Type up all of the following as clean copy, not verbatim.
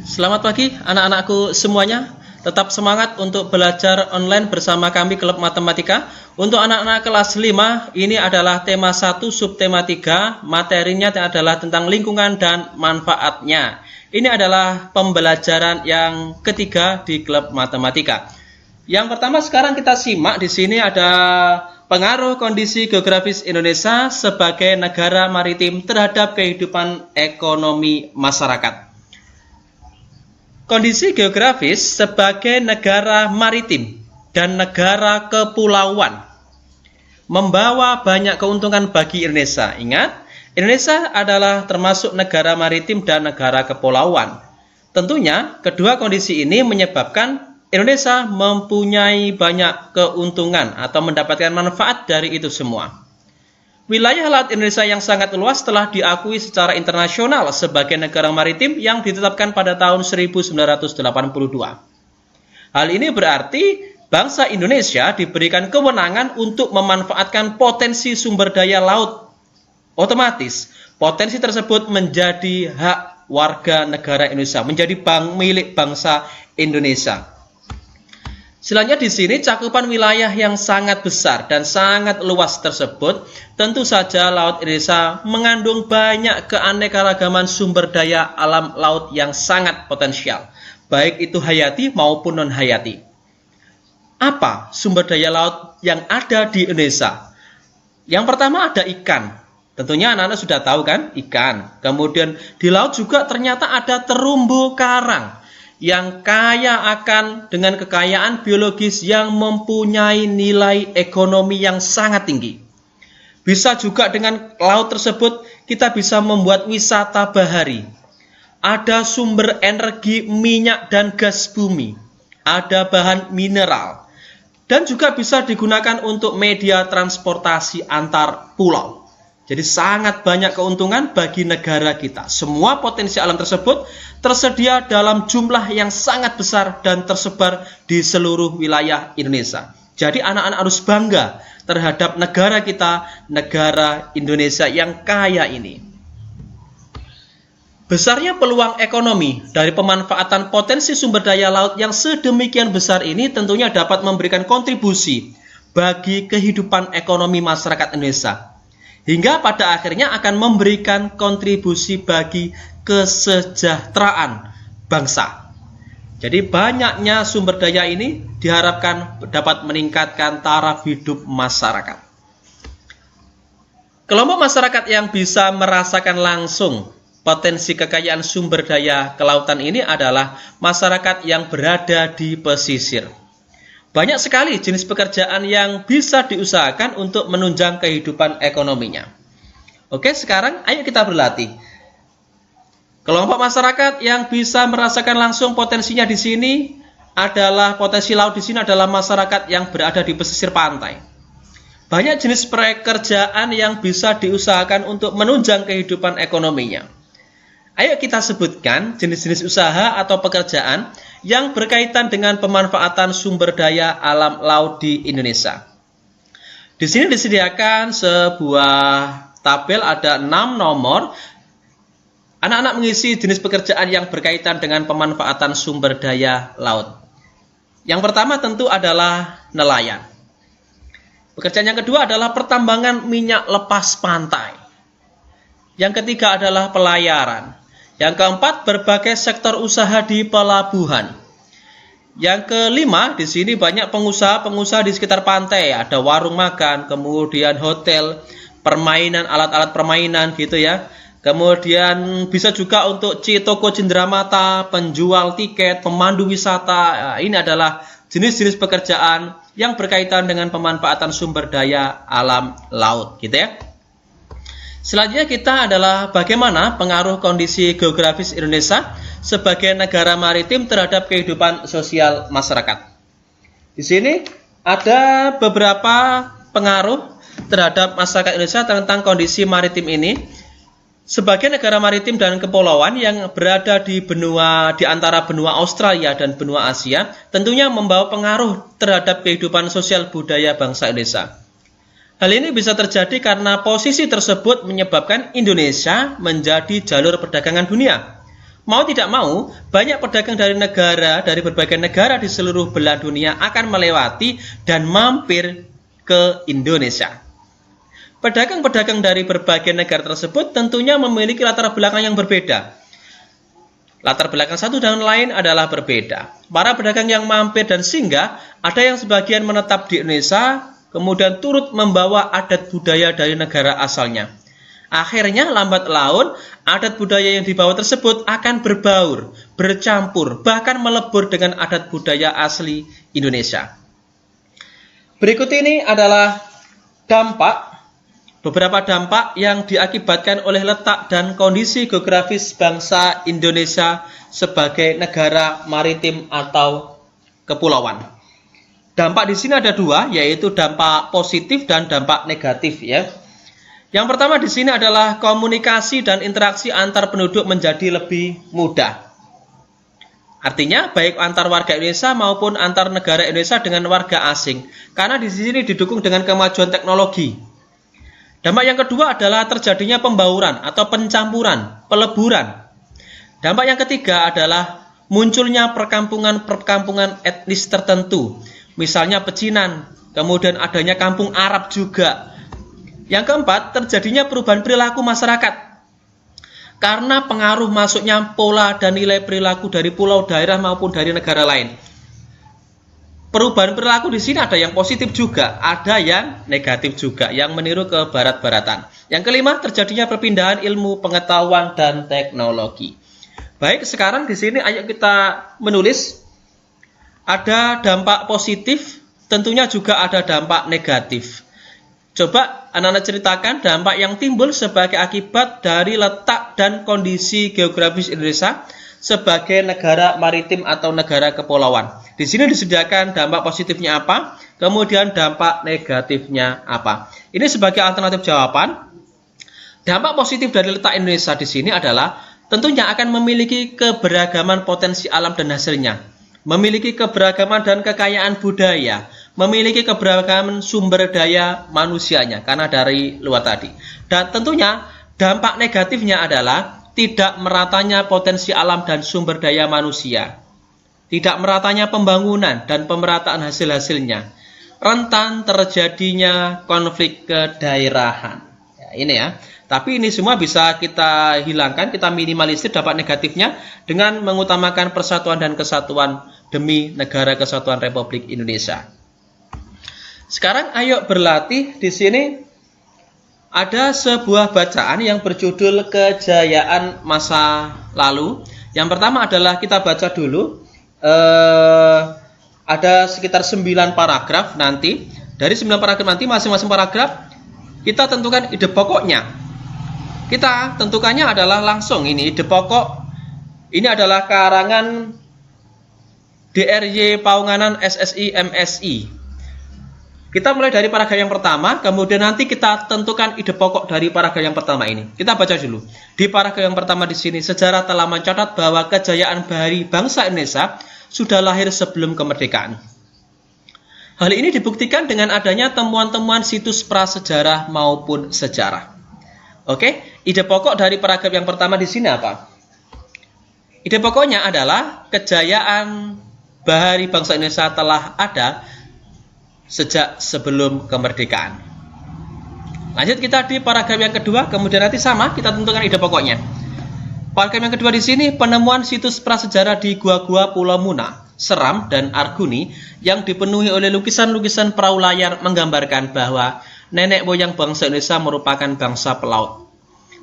Selamat pagi anak-anakku semuanya. Tetap semangat untuk belajar online bersama kami Klub Matematika. Untuk anak-anak kelas 5, ini adalah tema 1 subtema 3. Materinya adalah tentang lingkungan dan manfaatnya. Ini adalah pembelajaran yang ketiga di Klub Matematika. Yang pertama sekarang kita simak, di sini ada pengaruh kondisi geografis Indonesia sebagai negara maritim terhadap kehidupan ekonomi masyarakat. Kondisi geografis sebagai negara maritim dan negara kepulauan membawa banyak keuntungan bagi Indonesia. Ingat, Indonesia adalah termasuk negara maritim dan negara kepulauan. Tentunya, kedua kondisi ini menyebabkan Indonesia mempunyai banyak keuntungan atau mendapatkan manfaat dari itu semua. Wilayah laut Indonesia yang sangat luas telah diakui secara internasional sebagai negara maritim yang ditetapkan pada tahun 1982. Hal ini berarti bangsa Indonesia diberikan kewenangan untuk memanfaatkan potensi sumber daya laut. Otomatis, potensi tersebut menjadi hak warga negara Indonesia, menjadi milik bangsa Indonesia. Selanjutnya di sini cakupan wilayah yang sangat besar dan sangat luas tersebut, tentu saja laut Indonesia mengandung banyak keanekaragaman sumber daya alam laut yang sangat potensial, baik itu hayati maupun non-hayati. Apa sumber daya laut yang ada di Indonesia? Yang pertama ada ikan. Tentunya anak-anak sudah tahu kan, ikan. Kemudian di laut juga ternyata ada terumbu karang yang kaya akan dengan kekayaan biologis yang mempunyai nilai ekonomi yang sangat tinggi. Bisa juga dengan laut tersebut kita bisa membuat wisata bahari. Ada sumber energi minyak dan gas bumi. Ada bahan mineral. Dan juga bisa digunakan untuk media transportasi antar pulau. Jadi sangat banyak keuntungan bagi negara kita. Semua potensi alam tersebut tersedia dalam jumlah yang sangat besar dan tersebar di seluruh wilayah Indonesia. Jadi anak-anak harus bangga terhadap negara kita, negara Indonesia yang kaya ini. Besarnya peluang ekonomi dari pemanfaatan potensi sumber daya laut yang sedemikian besar ini tentunya dapat memberikan kontribusi bagi kehidupan ekonomi masyarakat Indonesia. Hingga pada akhirnya akan memberikan kontribusi bagi kesejahteraan bangsa. Jadi banyaknya sumber daya ini diharapkan dapat meningkatkan taraf hidup masyarakat. Kelompok masyarakat yang bisa merasakan langsung potensi kekayaan sumber daya kelautan ini adalah masyarakat yang berada di pesisir. Banyak sekali jenis pekerjaan yang bisa diusahakan untuk menunjang kehidupan ekonominya. Oke, sekarang ayo kita berlatih. Kelompok masyarakat yang bisa merasakan langsung potensinya di sini adalah potensi laut di sini adalah masyarakat yang berada di pesisir pantai. Banyak jenis pekerjaan yang bisa diusahakan untuk menunjang kehidupan ekonominya. Ayo kita sebutkan jenis-jenis usaha atau pekerjaan yang berkaitan dengan pemanfaatan sumber daya alam laut di Indonesia. Di sini disediakan sebuah tabel, ada 6 nomor. Anak-anak mengisi jenis pekerjaan yang berkaitan dengan pemanfaatan sumber daya laut. Yang pertama tentu adalah nelayan. Pekerjaan yang kedua adalah pertambangan minyak lepas pantai. Yang ketiga adalah pelayaran. Yang keempat, berbagai sektor usaha di pelabuhan. Yang kelima, di sini banyak pengusaha-pengusaha di sekitar pantai. Ada warung makan, kemudian hotel, permainan, alat-alat permainan gitu ya. Kemudian bisa juga untuk toko cenderamata, penjual tiket, pemandu wisata. Nah, ini adalah jenis-jenis pekerjaan yang berkaitan dengan pemanfaatan sumber daya alam laut gitu ya. Selanjutnya kita adalah bagaimana pengaruh kondisi geografis Indonesia sebagai negara maritim terhadap kehidupan sosial masyarakat. Di sini ada beberapa pengaruh terhadap masyarakat Indonesia tentang kondisi maritim ini. Sebagai negara maritim dan kepulauan yang berada di antara benua Australia dan benua Asia, tentunya membawa pengaruh terhadap kehidupan sosial budaya bangsa Indonesia. Hal ini bisa terjadi karena posisi tersebut menyebabkan Indonesia menjadi jalur perdagangan dunia. Mau tidak mau, banyak pedagang dari berbagai negara di seluruh belahan dunia akan melewati dan mampir ke Indonesia. Pedagang-pedagang dari berbagai negara tersebut tentunya memiliki latar belakang yang berbeda. Latar belakang satu dan lain adalah berbeda. Para pedagang yang mampir dan singgah, ada yang sebagian menetap di Indonesia, kemudian turut membawa adat budaya dari negara asalnya. Akhirnya lambat laun, adat budaya yang dibawa tersebut akan berbaur, bercampur, bahkan melebur dengan adat budaya asli Indonesia. Berikut ini adalah beberapa dampak yang diakibatkan oleh letak dan kondisi geografis bangsa Indonesia sebagai negara maritim atau kepulauan. Dampak di sini ada dua, yaitu dampak positif dan dampak negatif ya. Yang pertama di sini adalah komunikasi dan interaksi antar penduduk menjadi lebih mudah. Artinya baik antar warga Indonesia maupun antar negara Indonesia dengan warga asing, karena di sini didukung dengan kemajuan teknologi. Dampak yang kedua adalah terjadinya pembauran atau pencampuran, peleburan. Dampak yang ketiga adalah munculnya perkampungan etnis tertentu, misalnya pecinan, kemudian adanya kampung Arab juga. Yang keempat, terjadinya perubahan perilaku masyarakat karena pengaruh masuknya pola dan nilai perilaku dari pulau, daerah maupun dari negara lain. Perubahan perilaku di sini ada yang positif juga, ada yang negatif juga, yang meniru ke barat-baratan. Yang kelima, terjadinya perpindahan ilmu, pengetahuan, dan teknologi. Baik, sekarang di sini ayo kita menulis. Ada dampak positif, tentunya juga ada dampak negatif. Coba anak-anak ceritakan dampak yang timbul sebagai akibat dari letak dan kondisi geografis Indonesia sebagai negara maritim atau negara kepulauan. Di sini disediakan dampak positifnya apa, kemudian dampak negatifnya apa. Ini sebagai alternatif jawaban. Dampak positif dari letak Indonesia di sini adalah tentunya akan memiliki keberagaman potensi alam dan hasilnya, memiliki keberagaman dan kekayaan budaya, memiliki keberagaman sumber daya manusianya karena dari luar tadi. Dan tentunya dampak negatifnya adalah tidak meratanya potensi alam dan sumber daya manusia, tidak meratanya pembangunan dan pemerataan hasil-hasilnya, rentan terjadinya konflik kedaerahan. Ya, ini ya. Tapi ini semua bisa kita hilangkan, kita minimalisir dampak negatifnya dengan mengutamakan persatuan dan kesatuan demi Negara Kesatuan Republik Indonesia. Sekarang ayo berlatih. Di sini ada sebuah bacaan yang berjudul Kejayaan Masa Lalu. Yang pertama adalah kita baca dulu. Ada sekitar 9 paragraf nanti. Dari 9 paragraf nanti masing-masing paragraf kita tentukan ide pokoknya. Kita tentukannya adalah langsung ini ide pokok. Ini adalah karangan DRY Paunganan SSI MSI. Kita mulai dari paragraf yang pertama, kemudian nanti kita tentukan ide pokok dari paragraf yang pertama ini. Kita baca dulu. Di paragraf yang pertama di sini, sejarah telah mencatat bahwa kejayaan bahari bangsa Indonesia sudah lahir sebelum kemerdekaan. Hal ini dibuktikan dengan adanya temuan-temuan situs prasejarah maupun sejarah. Oke, ide pokok dari paragraf yang pertama di sini apa? Ide pokoknya adalah kejayaan bahari bangsa Indonesia telah ada sejak sebelum kemerdekaan. Lanjut kita di paragraf yang kedua, kemudian nanti sama kita tentukan ide pokoknya. Paragraf yang kedua di sini, penemuan situs prasejarah di gua-gua Pulau Muna, Seram, dan Arguni yang dipenuhi oleh lukisan-lukisan perahu layar menggambarkan bahwa nenek moyang bangsa Indonesia merupakan bangsa pelaut.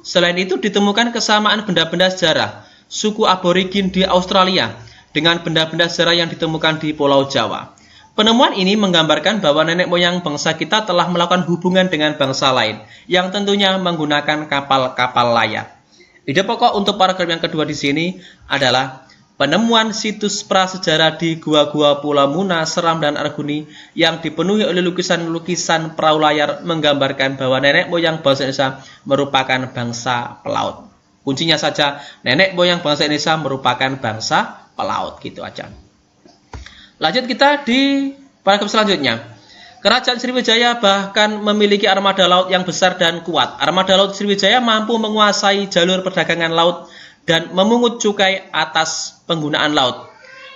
Selain itu ditemukan kesamaan benda-benda sejarah suku aborigin di Australia dengan benda-benda sejarah yang ditemukan di Pulau Jawa. Penemuan ini menggambarkan bahwa nenek moyang bangsa kita telah melakukan hubungan dengan bangsa lain yang tentunya menggunakan kapal-kapal layar. Ide pokok untuk paragraf yang kedua di sini adalah penemuan situs prasejarah di gua-gua Pulau Muna, Seram, dan Arguni yang dipenuhi oleh lukisan-lukisan perahu layar menggambarkan bahwa nenek moyang bangsa Indonesia merupakan bangsa pelaut. Kuncinya saja, nenek moyang bangsa Indonesia merupakan bangsa pelaut, gitu aja. Lanjut kita di paragraf selanjutnya. Kerajaan Sriwijaya bahkan memiliki armada laut yang besar dan kuat. Armada laut Sriwijaya mampu menguasai jalur perdagangan laut dan memungut cukai atas penggunaan laut.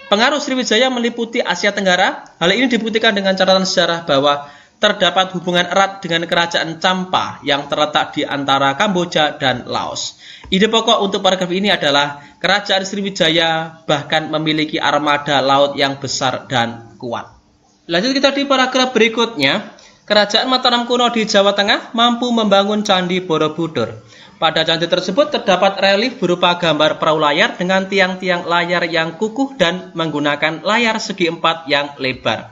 Pengaruh Sriwijaya meliputi Asia Tenggara. Hal ini dibuktikan dengan catatan sejarah bahwa terdapat hubungan erat dengan kerajaan Champa yang terletak di antara Kamboja dan Laos. Ide pokok untuk paragraf ini adalah kerajaan Sriwijaya bahkan memiliki armada laut yang besar dan kuat. Lanjut kita di paragraf berikutnya. Kerajaan Mataram kuno di Jawa Tengah mampu membangun Candi Borobudur. Pada candi tersebut terdapat relief berupa gambar perahu layar dengan tiang-tiang layar yang kukuh dan menggunakan layar segi empat yang lebar.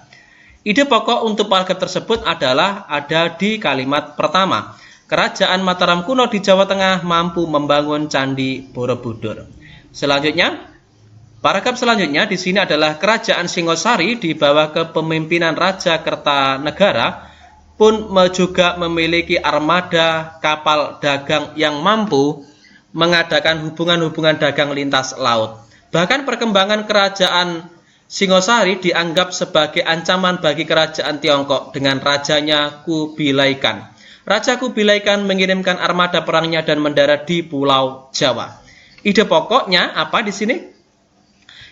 Ide pokok untuk paragraf tersebut adalah ada di kalimat pertama. Kerajaan Mataram kuno di Jawa Tengah mampu membangun Candi Borobudur. Selanjutnya, paragraf selanjutnya di sini adalah Kerajaan Singosari di bawah kepemimpinan Raja Kertanegara pun juga memiliki armada kapal dagang yang mampu mengadakan hubungan-hubungan dagang lintas laut. Bahkan perkembangan kerajaan Singosari dianggap sebagai ancaman bagi kerajaan Tiongkok dengan rajanya Kubilai Khan. Raja Kubilai Khan mengirimkan armada perangnya dan mendarat di Pulau Jawa. Ide pokoknya apa di sini?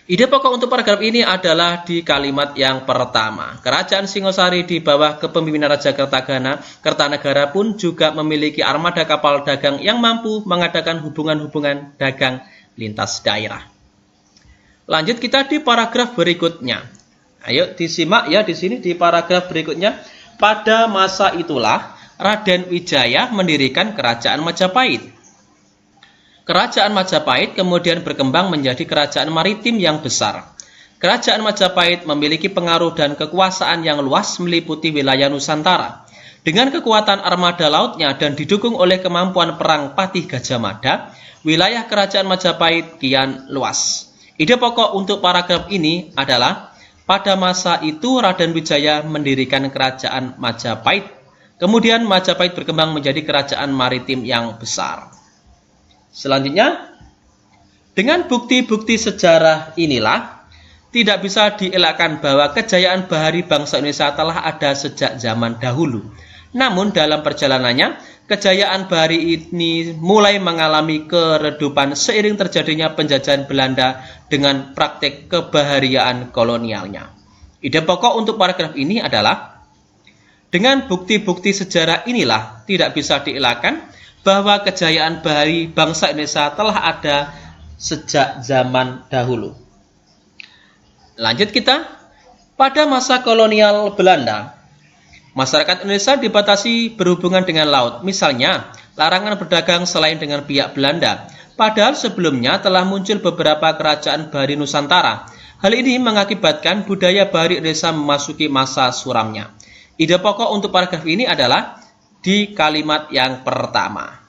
Ide pokok untuk paragraf ini adalah di kalimat yang pertama. Kerajaan Singosari di bawah kepemimpinan Raja Kertanegara pun juga memiliki armada kapal dagang yang mampu mengadakan hubungan-hubungan dagang lintas daerah. Lanjut kita di paragraf berikutnya. Ayo disimak ya di sini di paragraf berikutnya. Pada masa itulah Raden Wijaya mendirikan Kerajaan Majapahit. Kerajaan Majapahit kemudian berkembang menjadi kerajaan maritim yang besar. Kerajaan Majapahit memiliki pengaruh dan kekuasaan yang luas meliputi wilayah Nusantara. Dengan kekuatan armada lautnya dan didukung oleh kemampuan perang Patih Gajah Mada, wilayah Kerajaan Majapahit kian luas. Ide pokok untuk paragraf ini adalah pada masa itu Raden Wijaya mendirikan Kerajaan Majapahit. Kemudian Majapahit berkembang menjadi kerajaan maritim yang besar. Selanjutnya, dengan bukti-bukti sejarah inilah tidak bisa dielakkan bahwa kejayaan bahari bangsa Indonesia telah ada sejak zaman dahulu. Namun dalam perjalanannya, kejayaan bahari ini mulai mengalami keredupan seiring terjadinya penjajahan Belanda dengan praktek kebahariaan kolonialnya. Ide pokok untuk paragraf ini adalah dengan bukti-bukti sejarah inilah tidak bisa dielakkan bahwa kejayaan bahari bangsa Indonesia telah ada sejak zaman dahulu. Lanjut kita, pada masa kolonial Belanda, masyarakat Indonesia dibatasi berhubungan dengan laut. Misalnya, larangan berdagang selain dengan pihak Belanda. Padahal sebelumnya telah muncul beberapa kerajaan bahari Nusantara. Hal ini mengakibatkan budaya bahari Indonesia memasuki masa suramnya. Ide pokok untuk paragraf ini adalah di kalimat yang pertama.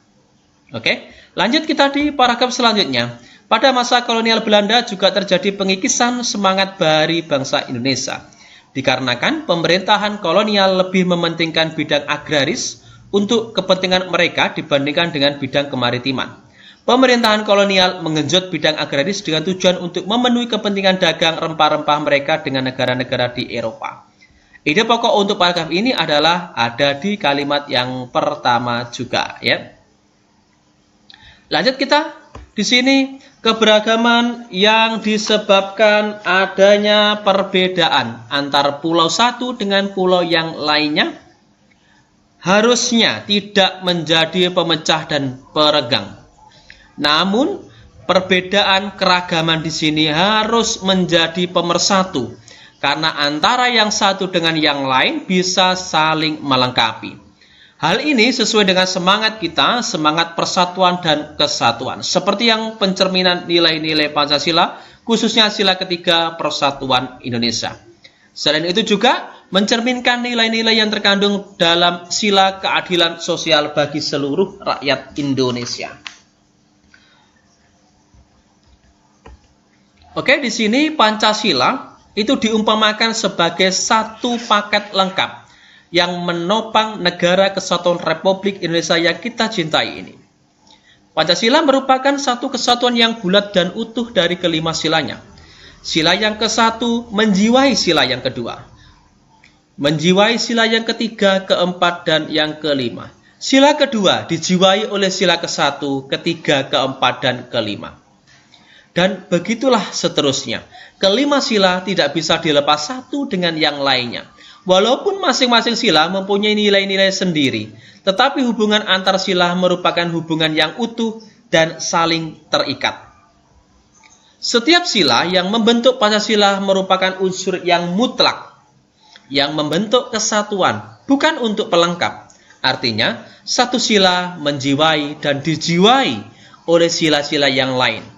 Oke, lanjut kita di paragraf selanjutnya. Pada masa kolonial Belanda juga terjadi pengikisan semangat bahari bangsa Indonesia. Dikarenakan pemerintahan kolonial lebih mementingkan bidang agraris untuk kepentingan mereka dibandingkan dengan bidang kemaritiman. Pemerintahan kolonial menggenjot bidang agraris dengan tujuan untuk memenuhi kepentingan dagang rempah-rempah mereka dengan negara-negara di Eropa. Ide pokok untuk paragraf ini adalah ada di kalimat yang pertama juga, ya. Lanjut kita di sini, keberagaman yang disebabkan adanya perbedaan antar pulau satu dengan pulau yang lainnya harusnya tidak menjadi pemecah dan peregang. Namun, perbedaan keragaman di sini harus menjadi pemersatu karena antara yang satu dengan yang lain bisa saling melengkapi. Hal ini sesuai dengan semangat kita, semangat persatuan dan kesatuan, seperti yang pencerminan nilai-nilai Pancasila, khususnya sila ketiga Persatuan Indonesia. Selain itu juga mencerminkan nilai-nilai yang terkandung dalam sila keadilan sosial bagi seluruh rakyat Indonesia. Oke, di sini Pancasila itu diumpamakan sebagai satu paket lengkap yang menopang negara kesatuan Republik Indonesia yang kita cintai ini. Pancasila merupakan satu kesatuan yang bulat dan utuh dari kelima silanya. Sila yang ke-1 menjiwai sila yang kedua, menjiwai sila yang ketiga, keempat, dan yang kelima. Sila kedua dijiwai oleh sila ke-1, ketiga, keempat, dan kelima. Dan begitulah seterusnya. Kelima sila tidak bisa dilepas satu dengan yang lainnya. Walaupun masing-masing sila mempunyai nilai-nilai sendiri, tetapi hubungan antar sila merupakan hubungan yang utuh dan saling terikat. Setiap sila yang membentuk Pancasila merupakan unsur yang mutlak, yang membentuk kesatuan, bukan untuk pelengkap. Artinya, satu sila menjiwai dan dijiwai oleh sila-sila yang lain.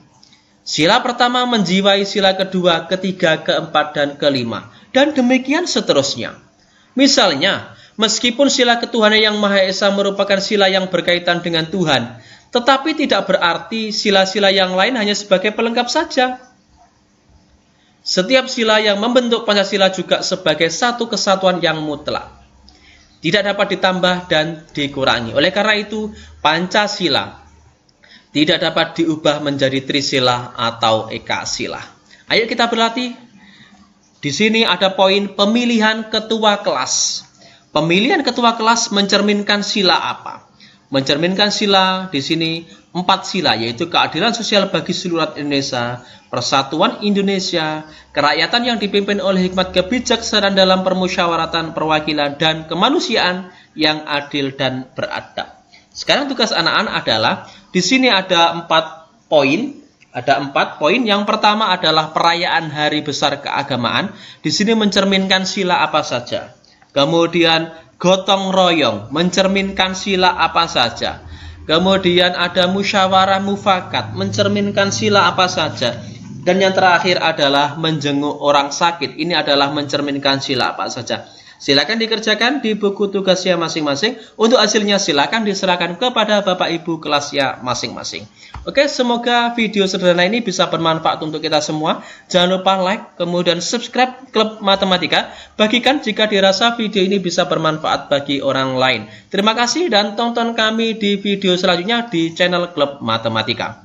Sila pertama menjiwai sila kedua, ketiga, keempat, dan kelima. Dan demikian seterusnya. Misalnya, meskipun sila ketuhanan yang Maha Esa merupakan sila yang berkaitan dengan Tuhan, tetapi tidak berarti sila-sila yang lain hanya sebagai pelengkap saja. Setiap sila yang membentuk Pancasila juga sebagai satu kesatuan yang mutlak. Tidak dapat ditambah dan dikurangi. Oleh karena itu, Pancasila tidak dapat diubah menjadi Trisila atau Ekasila. Ayo kita berlatih. Di sini ada poin pemilihan ketua kelas. Pemilihan ketua kelas mencerminkan sila apa? Mencerminkan sila di sini 4 sila, yaitu keadilan sosial bagi seluruh Indonesia, persatuan Indonesia, kerakyatan yang dipimpin oleh hikmat kebijaksanaan dalam permusyawaratan perwakilan, dan kemanusiaan yang adil dan beradab. Sekarang tugas anak-anak adalah di sini ada 4 poin. Ada 4 poin. Yang pertama adalah perayaan Hari Besar Keagamaan. Di sini mencerminkan sila apa saja. Kemudian gotong royong mencerminkan sila apa saja. Kemudian ada musyawarah mufakat mencerminkan sila apa saja. Dan yang terakhir adalah menjenguk orang sakit. Ini adalah mencerminkan sila apa saja. Silakan dikerjakan di buku tugasnya masing-masing. Untuk hasilnya silakan diserahkan kepada Bapak Ibu kelasnya masing-masing. Oke, semoga video sederhana ini bisa bermanfaat untuk kita semua. Jangan lupa like, kemudian subscribe Klub Matematika. Bagikan jika dirasa video ini bisa bermanfaat bagi orang lain. Terima kasih dan tonton kami di video selanjutnya di channel Klub Matematika.